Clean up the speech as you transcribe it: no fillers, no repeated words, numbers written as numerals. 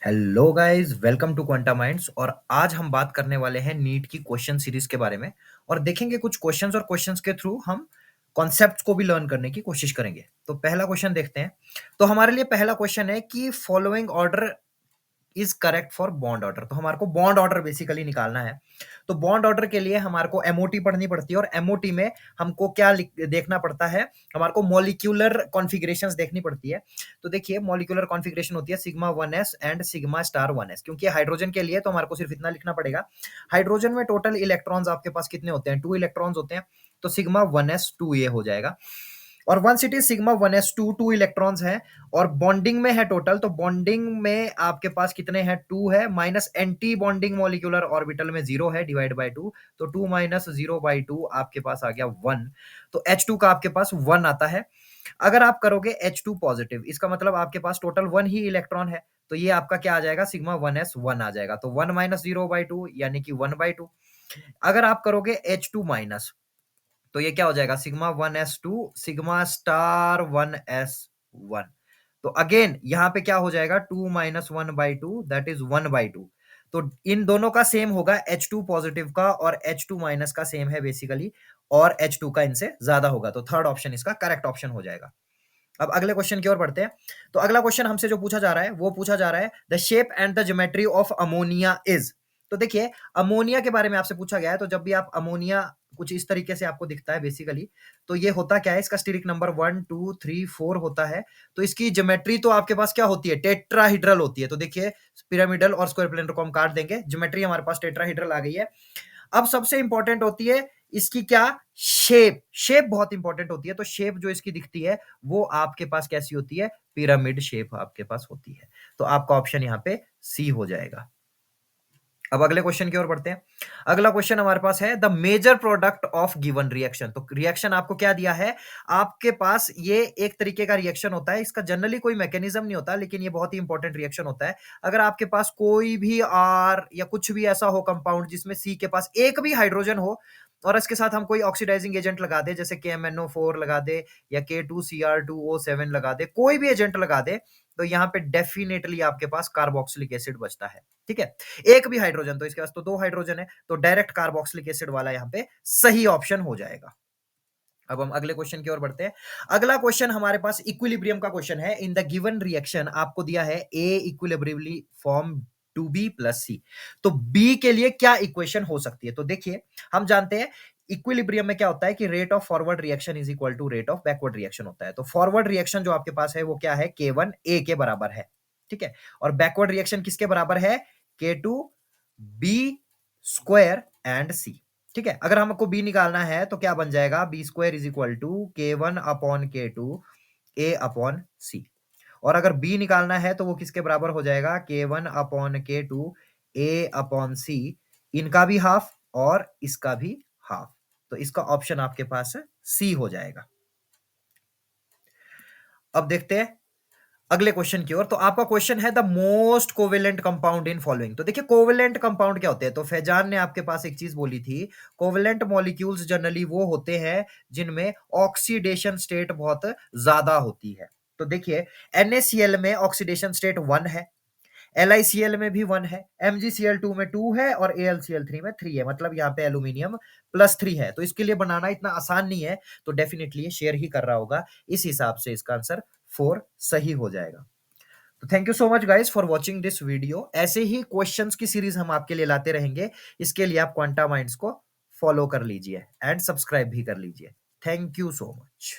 Hello guys, welcome to Quanta Minds. और आज हम बात करने वाले हैं नीट की क्वेश्चन सीरीज के बारे में और देखेंगे कुछ क्वेश्चंस और क्वेश्चंस के थ्रू हम कॉन्सेप्ट्स को भी लर्न करने की कोशिश करेंगे। तो पहला क्वेश्चन देखते हैं। तो हमारे लिए पहला क्वेश्चन है कि following order is correct for bond order. तो हमारे को बॉन्ड ऑर्डर बेसिकली निकालना है। तो बॉन्ड ऑर्डर के लिए हमारे को एमओटी पढ़नी पड़ती है और एमओटी में हमको क्या देखना पड़ता है, हमारे को मॉलिक्यूलर कॉन्फ़िगरेशंस देखनी पड़ती है। तो देखिए, मॉलिक्यूलर कॉन्फ़िगरेशन होती है sigma 1s and sigma star 1s। क्योंकि हाइड्रोजन के लिए तो हमारे को सिर्फ इतना लिखना पड़ेगा। हाइड्रोजन में टोटल इलेक्ट्रॉन्स आपके पास कितने होते हैं? 2 इलेक्ट्रॉन्स होते हैं। तो सिग्मा 1s 2 ये हो जाएगा। और once it is sigma 1s 2, 2 electrons हैं और बॉन्डिंग में है टोटल। तो बॉन्डिंग में आपके पास कितने हैं? 2 है, minus anti bonding molecular orbital में 0 है, डिवाइड बाय 2। तो 2 माइनस 0/2 आपके पास आ गया 1। तो H2 का आपके पास 1 आता है। अगर आप करोगे H2 पॉजिटिव, इसका मतलब आपके पास टोटल 1 ही इलेक्ट्रॉन है। तो ये आपका क्या आ जाएगा? सिग्मा 1s 1 आ जाएगा। तो 1 माइनस 0/2 यानी कि 1/2। अगर आप करोगे H2 माइनस, तो ये क्या हो जाएगा? Sigma 1s 2 sigma star 1s 1। तो अगेन यहां पे क्या हो जाएगा? 2 माइनस 1/2 दैट इज 1/2। तो इन दोनों का सेम होगा, H2 पॉजिटिव का और H2 माइनस का सेम है बेसिकली, और H2 का इनसे ज्यादा होगा। तो थर्ड ऑप्शन इसका करेक्ट ऑप्शन हो जाएगा। अब अगले क्वेश्चन की ओर बढ़ते हैं। तो अगला क्वेश्चन हमसे जो पूछा जा रहा है वो पूछा जा रहा है, the shape and the geometry of ammonia is. तो देखिए, अमोनिया के बारे में आपसे पूछा गया है। तो जब भी आप अमोनिया कुछ इस तरीके से आपको दिखता है बेसिकली, तो ये होता क्या है? इसका स्टीरिक नंबर 1 2 3 4 होता है। तो इसकी ज्योमेट्री तो आपके पास क्या होती है? टेट्राहीड्रल होती है। तो देखिए, पिरामिडल और स्क्वायर सिलेंडर को हम काट देंगे, ज्योमेट्री हमारे पास टेट्राहीड्रल आ गई है। अब सबसे इंपॉर्टेंट होती है इसकी क्या? शेप। शेप बहुत इंपॉर्टेंट होती है। तो शेप जो इसकी दिखती है वो आपके पास कैसी होती है? पिरामिड शेप आपके पास होती है। तो आपका ऑप्शन यहां पे सी हो जाएगा। अब अगले क्वेश्चन की ओर बढ़ते हैं। अगला क्वेश्चन हमारे पास है, the major product of given reaction. तो रिएक्शन आपको क्या दिया है? आपके पास ये एक तरीके का रिएक्शन होता है। इसका जनरली कोई मैकेनिज्म नहीं होता, लेकिन ये बहुत ही इंपॉर्टेंट रिएक्शन होता है। अगर आपके पास कोई भी आर या कुछ भी ऐसा हो कंपाउंड जिसमें सी के पास एक भी हाइड्रोजन हो और इसके साथ हम कोई ऑक्सीडाइजिंग एजेंट लगा दे, जैसे KMnO4 लगा दे या K2Cr2O7 लगा दे, कोई भी एजेंट लगा दे, तो यहां पे डेफिनेटली आपके पास कार्बोक्सिलिक एसिड बचता है। ठीक है, एक भी हाइड्रोजन, तो इसके पास तो 2 हाइड्रोजन है, तो डायरेक्ट कार्बोक्सिलिक एसिड वाला यहां पे सही ऑप्शन हो जाएगा। अब हम अगले क्वेश्चन की ओर बढ़ते हैं। अगला क्वेश्चन हमारे पास इक्विलिब्रियम का क्वेश्चन है। इन द गिवन रिएक्शन आपको दिया है ए इक्विलिब्रियमली फॉर्म टू बी प्लस सी। तो बी के लिए क्या इक्वेशन हो सकती है? तो देखिए, हम जानते हैं इक्विलिब्रियम में क्या होता है कि rate of forward reaction is equal to rate of backward reaction होता है। तो फॉरवर्ड रिएक्शन जो आपके पास है वो क्या है? K1 A के बराबर है। ठीक है, और बैकवर्ड रिएक्शन किसके बराबर है? K2 B² एंड सी। ठीक है, अगर हमको बी निकालना है तो क्या बन जाएगा? B² is equal to K1/K2 A/C। और अगर बी निकालना है तो वो किसके बराबर हो जाएगा? K1/K2 A/C। इनका भी हाफ और इसका भी हाफ। तो इसका ऑप्शन आपके पास सी हो जाएगा। अब देखते हैं अगले क्वेश्चन की ओर। तो आपका क्वेश्चन है, the most covalent compound in following. तो देखिए, कोवेलेंट कंपाउंड क्या होते हैं? तो फैजान ने आपके पास एक चीज बोली थी, कोवेलेंट मॉलिक्यूल्स जनरली वो होते हैं जिनमें ऑक्सीडेशन स्टेट बहुत ज्यादा होती है। तो देखिए, NaCl में ऑक्सीडेशन स्टेट 1 है, LiCl में भी 1 है, MgCl2 में 2 है और AlCl3 में 3 है। मतलब यहाँ पे एल्यूमिनियम +3 है। तो इसके लिए बनाना इतना आसान नहीं है। तो डेफिनेटली ये शेयर ही कर रहा होगा। इस हिसाब से इसका आंसर 4 सही हो जाएगा। तो thank you so much guys for watching this video. ऐसे ही क्वेश्चंस की सीरीज हम आपके लिए लाते रहेंगे। इसके लिए आप क्वांटा माइंड्स को फॉलो कर लीजिए एंड सब्सक्राइब भी कर लीजिए। Thank you so much.